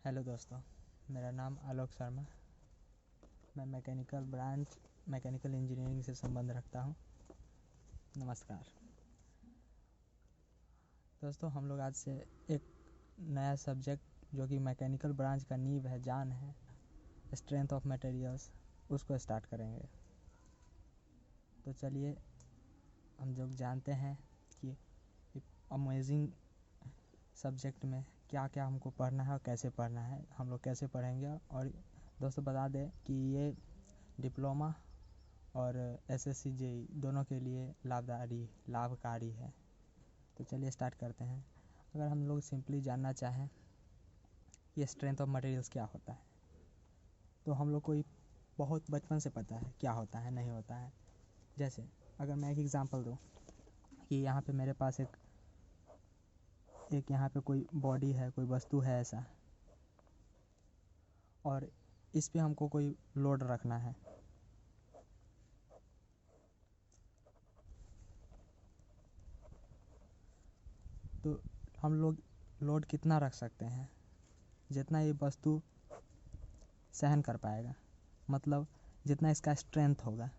Hello दोस्तों, मेरा नाम आलोक शर्मा। मैं मैकेनिकल इंजीनियरिंग से संबंध रखता हूँ। नमस्कार दोस्तों, हम लोग आज से एक नया सब्जेक्ट जो कि मैकेनिकल ब्रांच का नींव है, जान है, स्ट्रेंथ ऑफ मटेरियल्स, उसको स्टार्ट करेंगे। तो चलिए हम लोग जानते हैं कि अमेजिंग सब्जेक्ट में क्या क्या हमको पढ़ना है और कैसे पढ़ना है, हम लोग कैसे पढ़ेंगे। और दोस्तों बता दें कि ये डिप्लोमा और एसएससी जेई दोनों के लिए लाभकारी है। तो चलिए स्टार्ट करते हैं। अगर हम लोग सिंपली जानना चाहें ये स्ट्रेंथ ऑफ मटेरियल्स क्या होता है, तो हम लोग को बहुत बचपन से पता है क्या होता है, नहीं होता है। जैसे अगर मैं एक एग्ज़ाम्पल दूँ कि यहाँ पे मेरे पास एक यहाँ पे कोई बॉडी है, कोई वस्तु है ऐसा, और इस पे हमको कोई लोड रखना है। तो हम लोग लोड कितना रख सकते हैं? जितना ये वस्तु सहन कर पाएगा, मतलब जितना इसका स्ट्रेंथ होगा।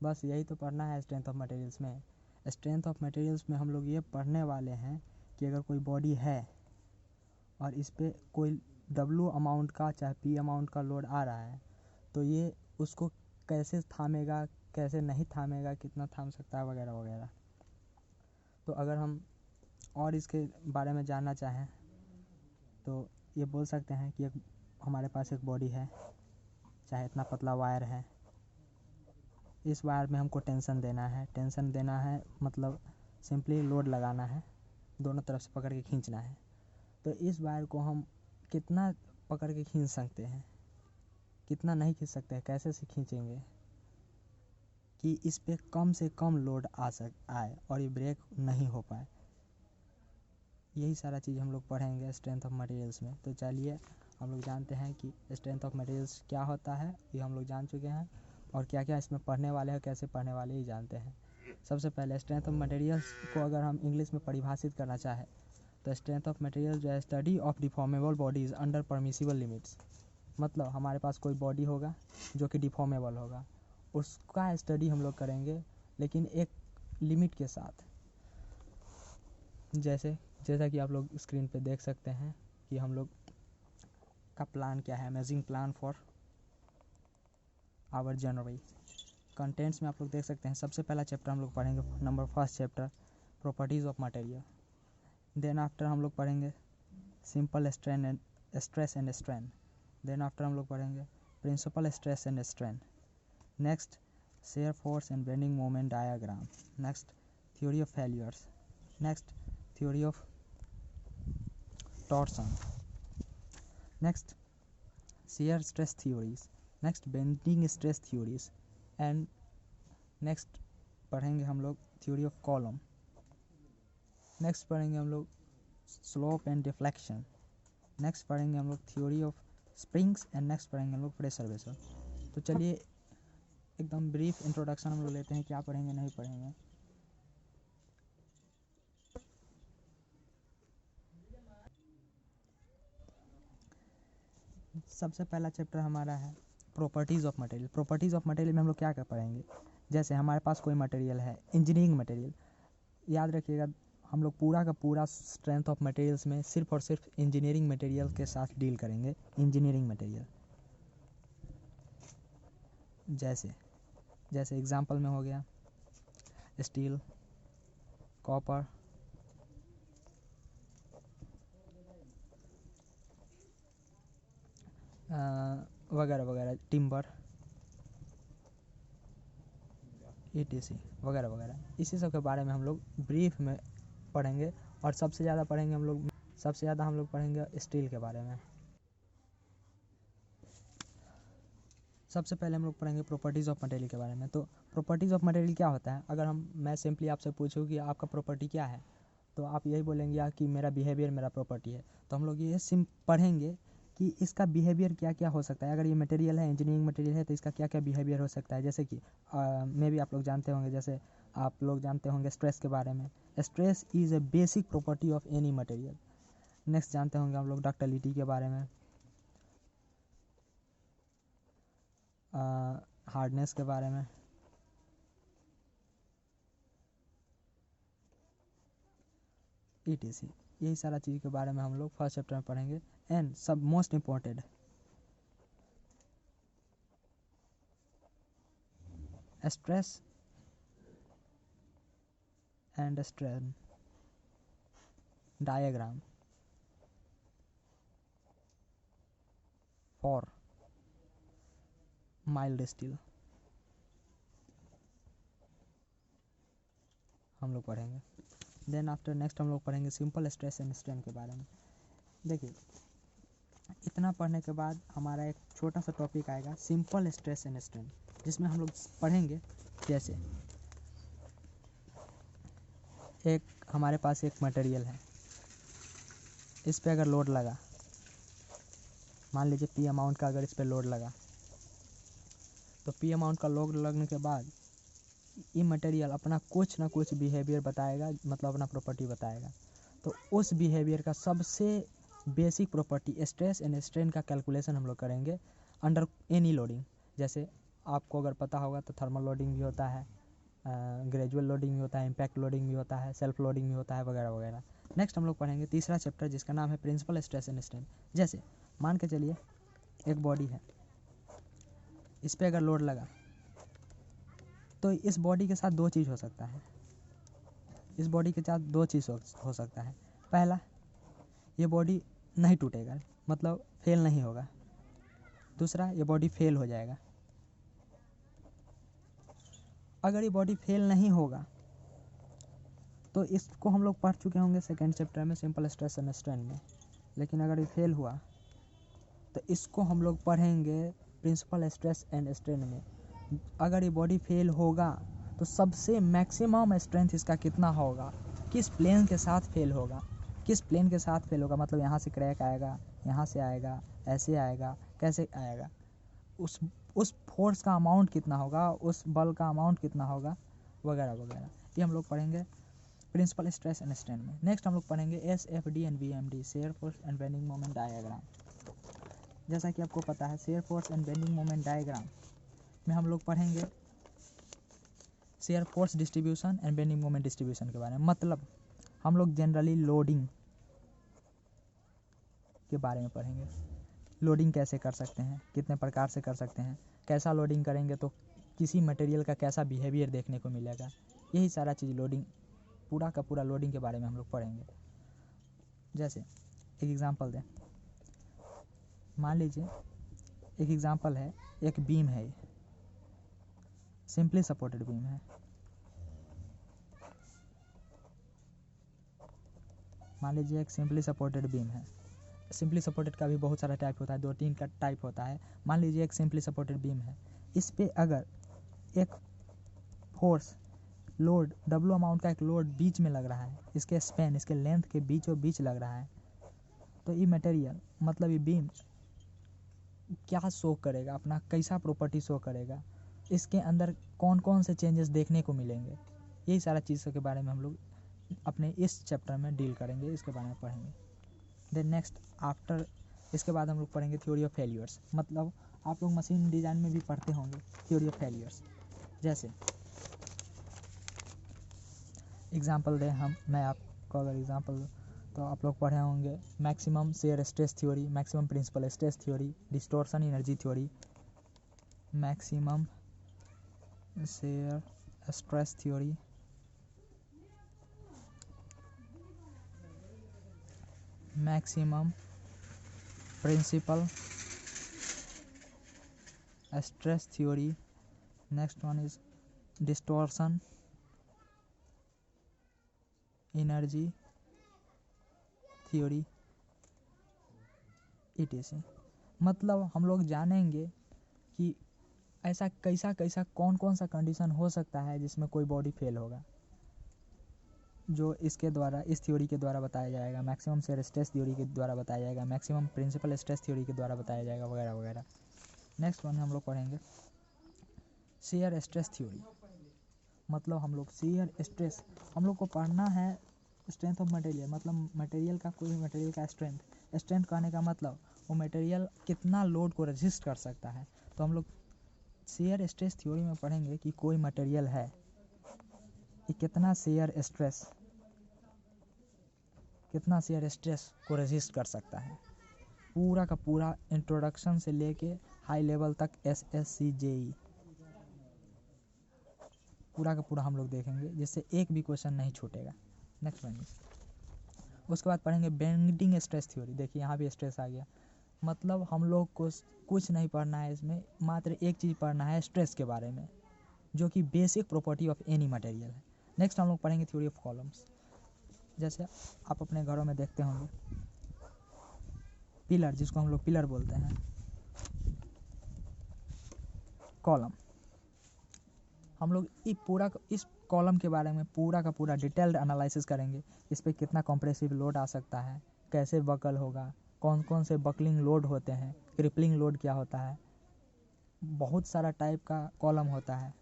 बस यही तो पढ़ना है स्ट्रेंथ ऑफ मटेरियल्स में। स्ट्रेंथ ऑफ मटेरियल्स में हम लोग ये पढ़ने वाले हैं कि अगर कोई बॉडी है और इस पे कोई W अमाउंट का चाहे P अमाउंट का लोड आ रहा है, तो ये उसको कैसे थामेगा, कैसे नहीं थामेगा, कितना थाम सकता है, वगैरह वगैरह। तो अगर हम और इसके बारे में जानना चाहें तो ये बोल सकते हैं कि हमारे पास एक बॉडी है, चाहे इतना पतला वायर है, इस वायर में हमको टेंशन देना है, मतलब सिंपली लोड लगाना है, दोनों तरफ से पकड़ के खींचना है। तो इस वायर को हम कितना पकड़ के खींच सकते हैं, कितना नहीं खींच सकते हैं, कैसे से खींचेंगे कि इस पे कम से कम लोड आए और ये ब्रेक नहीं हो पाए। यही सारा चीज़ हम लोग पढ़ेंगे स्ट्रेंथ ऑफ मटेरियल्स में। तो चलिए हम लोग जानते हैं कि स्ट्रेंथ ऑफ मटेरियल्स क्या होता है, ये हम लोग जान चुके हैं, और क्या क्या इसमें पढ़ने वाले हैं, कैसे पढ़ने वाले ही जानते हैं। सबसे पहले स्ट्रेंथ ऑफ मटेरियल्स को अगर हम इंग्लिश में परिभाषित करना चाहें तो स्ट्रेंथ ऑफ मटेरियल जो है study of deformable bodies under permissible limits. मतलब हमारे पास कोई बॉडी होगा जो कि डिफॉर्मेबल होगा, उसका स्टडी हम लोग करेंगे, लेकिन एक लिमिट के साथ। जैसा कि आप लोग स्क्रीन पे देख सकते हैं कि हम लोग का प्लान क्या है, amazing plan for our January. Contents में आप लोग देख सकते हैं, सबसे पहला चैप्टर हम लोग पढ़ेंगे, number first chapter, properties of material. Then after हम लोग पढ़ेंगे simple stress and strain. Then after हम लोग पढ़ेंगे principal stress and strain. Next shear force and bending moment diagram. Next theory of failures. Next theory of torsion. Next shear stress theories. Next bending stress theories. And next पढ़ेंगे हम लोग theory of column. Next पढ़ेंगे हम लोग slope and deflection. Next पढ़ेंगे हम लोग theory of springs and next पढ़ेंगे हम लोग pressure vessel. तो चलिए एकदम ब्रीफ इंट्रोडक्शन हम लोग लेते हैं, क्या पढ़ेंगे नहीं पढ़ेंगे। सबसे पहला चैप्टर हमारा है properties of material. Properties of material में हम लोग क्या क्या पढ़ेंगे। जैसे हमारे पास कोई मटेरियल है, इंजीनियरिंग मटेरियल, याद रखिएगा हम लोग पूरा का पूरा स्ट्रेंथ ऑफ मटेरियल्स में सिर्फ और सिर्फ इंजीनियरिंग मटेरियल के साथ डील करेंगे। इंजीनियरिंग मटेरियल जैसे एग्जांपल में हो गया स्टील, कॉपर, वगैरह वगैरह, टिम्बर, ETC वगैरह वगैरह। इसी सब के बारे में हम लोग ब्रीफ में पढ़ेंगे, और सबसे ज़्यादा हम लोग पढ़ेंगे स्टील के बारे में। सबसे पहले हम लोग पढ़ेंगे प्रॉपर्टीज़ ऑफ मटेरियल के बारे में। तो प्रॉपर्टीज़ ऑफ मटेरियल क्या होता है, अगर मैं सिंपली आपसे पूछूं कि आपका प्रॉपर्टी क्या है, तो आप यही बोलेंगे कि मेरा बिहेवियर मेरा प्रॉपर्टी है। तो हम लोग ये पढ़ेंगे कि इसका बिहेवियर क्या क्या हो सकता है। अगर ये मटेरियल है, इंजीनियरिंग मटेरियल है, तो इसका क्या क्या बिहेवियर हो सकता है। जैसे कि मे भी आप लोग जानते होंगे, जैसे आप लोग जानते होंगे स्ट्रेस के बारे में। Stress is a basic property of any material. Next जानते होंगे हम लोग डक्टिलिटी के बारे में, हार्डनेस के बारे में, ETC, यही सारा चीज़ के बारे में हम लोग फर्स्ट चैप्टर में पढ़ेंगे। एंड सब most important stress and strain diagram for mild steel हम लोग पढ़ेंगे। देन आफ्टर नेक्स्ट हम लोग पढ़ेंगे सिंपल स्ट्रेस एंड स्ट्रेन के बारे में। देखिए इतना पढ़ने के बाद हमारा एक छोटा सा टॉपिक आएगा सिंपल स्ट्रेस एंड स्ट्रेन, जिसमें हम लोग पढ़ेंगे जैसे एक हमारे पास एक मटेरियल है, इस पे अगर लोड लगा, मान लीजिए P अमाउंट का अगर इस पे लोड लगा, तो P अमाउंट का लोड लगने के बाद ये मटेरियल अपना कुछ ना कुछ बिहेवियर बताएगा, मतलब अपना प्रॉपर्टी बताएगा। तो उस बिहेवियर का सबसे basic property stress and strain का कैलकुलेशन हम लोग करेंगे अंडर एनी लोडिंग। जैसे आपको अगर पता होगा तो थर्मल लोडिंग भी होता है, ग्रेजुअल लोडिंग भी होता है, इम्पैक्ट लोडिंग भी होता है, सेल्फ लोडिंग भी होता है, वगैरह वगैरह। नेक्स्ट हम लोग पढ़ेंगे तीसरा चैप्टर जिसका नाम है प्रिंसिपल स्ट्रेस एंड स्ट्रेन। जैसे मान के चलिए एक बॉडी है, इस पर अगर लोड लगा तो इस बॉडी के साथ दो चीज़ हो सकता है, इस बॉडी के साथ दो चीज़ हो सकता है। पहला, ये बॉडी नहीं टूटेगा, मतलब फेल नहीं होगा। दूसरा, ये बॉडी फेल हो जाएगा। अगर ये बॉडी फेल नहीं होगा तो इसको हम लोग पढ़ चुके होंगे सेकेंड चैप्टर में सिंपल स्ट्रेस एंड स्ट्रेन में। लेकिन अगर ये फेल हुआ तो इसको हम लोग पढ़ेंगे प्रिंसिपल स्ट्रेस एंड स्ट्रेन में। अगर ये बॉडी फेल होगा तो सबसे मैक्सिमम स्ट्रेंथ इसका कितना होगा, किस प्लेन के साथ फेल होगा, किस प्लेन के साथ फेल होगा, मतलब यहाँ से क्रैक आएगा, यहाँ से आएगा, ऐसे आएगा, कैसे आएगा, उस फोर्स का अमाउंट कितना होगा, उस बल का अमाउंट कितना होगा, वगैरह वगैरह। ये हम लोग पढ़ेंगे प्रिंसिपल स्ट्रेस एंड स्ट्रेन में। नेक्स्ट हम लोग पढ़ेंगे SFD and BMD, share force and bending moment diagram. जैसा कि आपको पता है share force and bending moment diagram में हम लोग पढ़ेंगे shear force distribution and bending moment distribution के बारे में। मतलब हम लोग जनरली लोडिंग के बारे में पढ़ेंगे, लोडिंग कैसे कर सकते हैं, कितने प्रकार से कर सकते हैं, कैसा लोडिंग करेंगे तो किसी मटेरियल का कैसा बिहेवियर देखने को मिलेगा। यही सारा चीज़ लोडिंग, पूरा का पूरा लोडिंग के बारे में हम लोग पढ़ेंगे। जैसे एक एग्जांपल दें, मान लीजिए एक एग्जांपल है, एक बीम है, ये सिंपली सपोर्टेड बीम है। मान लीजिए एक सिंपली सपोर्टेड बीम है। सिंपली सपोर्टेड का भी बहुत सारा टाइप होता है, 2-3 का टाइप होता है। मान लीजिए एक सिंपली सपोर्टेड बीम है, इस पे अगर एक फोर्स लोड W अमाउंट का एक लोड बीच में लग रहा है, इसके स्पैन, इसके लेंथ के बीचों बीच लग रहा है, तो ये मटेरियल, मतलब ये बीम क्या शो करेगा, अपना कैसा प्रॉपर्टी शो करेगा, इसके अंदर कौन कौन से चेंजेस देखने को मिलेंगे, यही सारा चीज़ों के बारे में हम लोग अपने इस चैप्टर में डील करेंगे, इसके बारे में पढ़ेंगे। देन नेक्स्ट आफ्टर इसके बाद हम लोग पढ़ेंगे थ्योरी ऑफ फेलियर्स। मतलब आप लोग मशीन डिज़ाइन में भी पढ़ते होंगे थ्योरी ऑफ फेलियर्स। जैसे एग्जांपल दें मैं आपको अगर एग्जांपल दूँ तो आप लोग पढ़े होंगे maximum shear stress theory, maximum principal stress theory, distortion energy theory, maximum shear stress theory, maximum principal stress theory, next one is distortion energy theory, ETC। मतलब हम लोग जानेंगे कि ऐसा कैसा कैसा कौन कौन सा कंडीशन हो सकता है जिसमें कोई बॉडी फेल होगा, जो इसके द्वारा, इस थ्योरी के द्वारा बताया जाएगा, मैक्सिमम शेयर स्ट्रेस थ्योरी के द्वारा बताया जाएगा, मैक्सिमम प्रिंसिपल स्ट्रेस थ्योरी के द्वारा बताया जाएगा, वगैरह वगैरह। नेक्स्ट वन हम लोग पढ़ेंगे शेयर स्ट्रेस थ्योरी। मतलब हम लोग शेयर स्ट्रेस हम लोग को पढ़ना है स्ट्रेंथ ऑफ मटेरियल मतलब मटेरियल का, कोई मटेरियल का स्ट्रेंथ कहने का मतलब वो मटेरियल कितना लोड को रेजिस्ट कर सकता है। तो हम लोग शेयर स्ट्रेस थ्योरी में पढ़ेंगे कि कोई मटेरियल है कि कितना शेयर स्ट्रेस को रेजिस्ट कर सकता है। पूरा का पूरा इंट्रोडक्शन से लेके हाई लेवल तक SSC JEE पूरा का पूरा हम लोग देखेंगे, जिससे एक भी क्वेश्चन नहीं छूटेगा। नेक्स्ट पढ़ेंगे, उसके बाद पढ़ेंगे बेंडिंग स्ट्रेस थ्योरी। देखिए यहाँ भी स्ट्रेस आ गया, मतलब हम लोग को कुछ नहीं पढ़ना है इसमें, मात्र एक चीज़ पढ़ना है स्ट्रेस के बारे में, जो कि basic property of any material है। नेक्स्ट हम लोग पढ़ेंगे थ्योरी ऑफ कॉलम्स। जैसे आप अपने घरों में देखते होंगे पिलर, जिसको हम लोग पिलर बोलते हैं, कॉलम, हम लोग इस कॉलम के बारे में पूरा का पूरा डिटेल्ड एनालिसिस करेंगे। इस पर कितना कंप्रेसिव लोड आ सकता है, कैसे बकल होगा, कौन कौन से बकलिंग लोड होते हैं, क्रिपलिंग लोड क्या होता है। बहुत सारा टाइप का कॉलम होता है,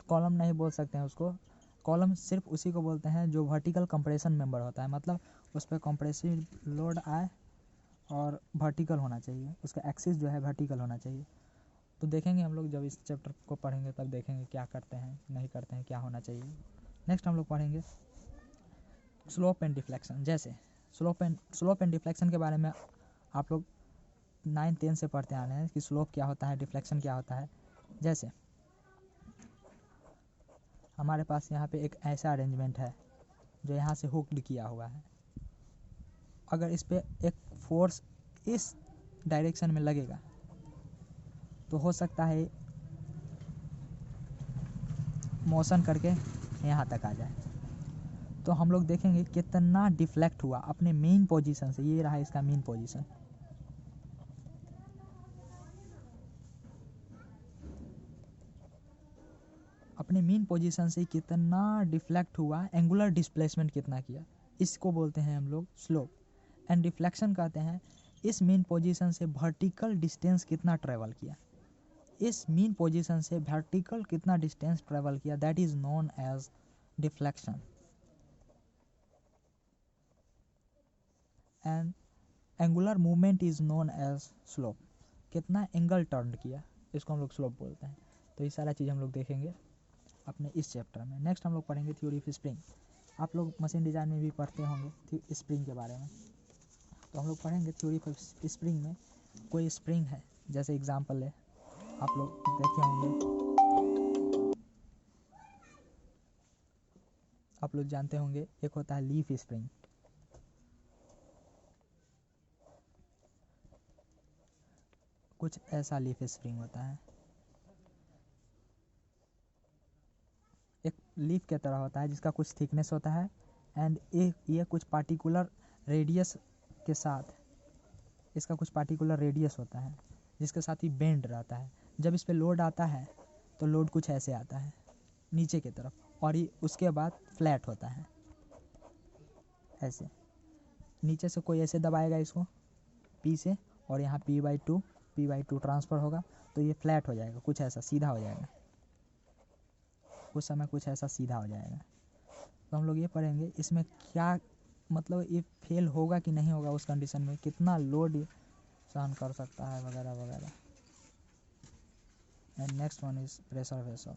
कॉलम नहीं बोल सकते हैं उसको, कॉलम सिर्फ उसी को बोलते हैं जो वर्टिकल कंप्रेशन मेंबर होता है, मतलब उस पर कंप्रेसिव लोड आए और वर्टिकल होना चाहिए, उसका एक्सिस जो है वर्टिकल होना चाहिए। तो देखेंगे हम लोग जब इस चैप्टर को पढ़ेंगे तब देखेंगे क्या करते हैं नहीं करते हैं, क्या होना चाहिए। नेक्स्ट हम लोग पढ़ेंगे स्लोप एंड डिफ्लेक्शन। जैसे स्लोप एंड डिफ्लेक्शन के बारे में आप लोग 9-10 से पढ़ते आ रहे हैं कि स्लोप क्या होता है, डिफ्लेक्शन क्या होता है। जैसे हमारे पास यहाँ पे एक ऐसा अरेंजमेंट है जो यहाँ से हुक्ड किया हुआ है, अगर इस पर एक फोर्स इस डायरेक्शन में लगेगा तो हो सकता है मोशन करके यहाँ तक आ जाए। तो हम लोग देखेंगे कितना डिफ्लेक्ट हुआ अपने मेन पोजीशन से। ये रहा इसका मेन पोजीशन, अपने मेन पोजीशन से कितना डिफ्लेक्ट हुआ, एंगुलर डिस्प्लेसमेंट कितना किया, इसको बोलते हैं हम लोग स्लोप। एंड डिफ्लेक्शन कहते हैं इस मेन पोजीशन से वर्टिकल डिस्टेंस कितना ट्रेवल किया, इस मेन पोजीशन से वर्टिकल कितना डिस्टेंस ट्रेवल किया, that is known as deflection. And angular movement is known as slope, कितना एंगल टर्न किया, इसको हम लोग स्लोप बोलते हैं। तो ये सारा चीज़ हम लोग देखेंगे अपने इस चैप्टर में। नेक्स्ट हम लोग पढ़ेंगे थ्योरी ऑफ स्प्रिंग। आप लोग मशीन डिज़ाइन में भी पढ़ते होंगे स्प्रिंग के बारे में, तो हम लोग पढ़ेंगे थ्योरी ऑफ स्प्रिंग में। कोई स्प्रिंग है, जैसे एग्जांपल ले, आप लोग देखे होंगे, आप लोग जानते होंगे एक होता है लीफ स्प्रिंग, कुछ ऐसा लीफ स्प्रिंग होता है, एक लीफ के तरह होता है जिसका कुछ थिकनेस होता है एंड ये कुछ पार्टिकुलर रेडियस के साथ, इसका कुछ पार्टिकुलर रेडियस होता है जिसके साथ ही बेंड रहता है। जब इस पे लोड आता है तो लोड कुछ ऐसे आता है नीचे की तरफ, और ये उसके बाद फ्लैट होता है ऐसे, नीचे से कोई ऐसे दबाएगा इसको P से, और यहाँ P/2 ट्रांसफ़र होगा तो ये फ्लैट हो जाएगा, कुछ ऐसा सीधा हो जाएगा, कुछ समय कुछ ऐसा सीधा हो जाएगा। तो हम लोग ये पढ़ेंगे इसमें क्या मतलब ये फेल होगा कि नहीं होगा, उस कंडीशन में कितना लोड सहन कर सकता है वगैरह वगैरह। And next one is pressure vessel.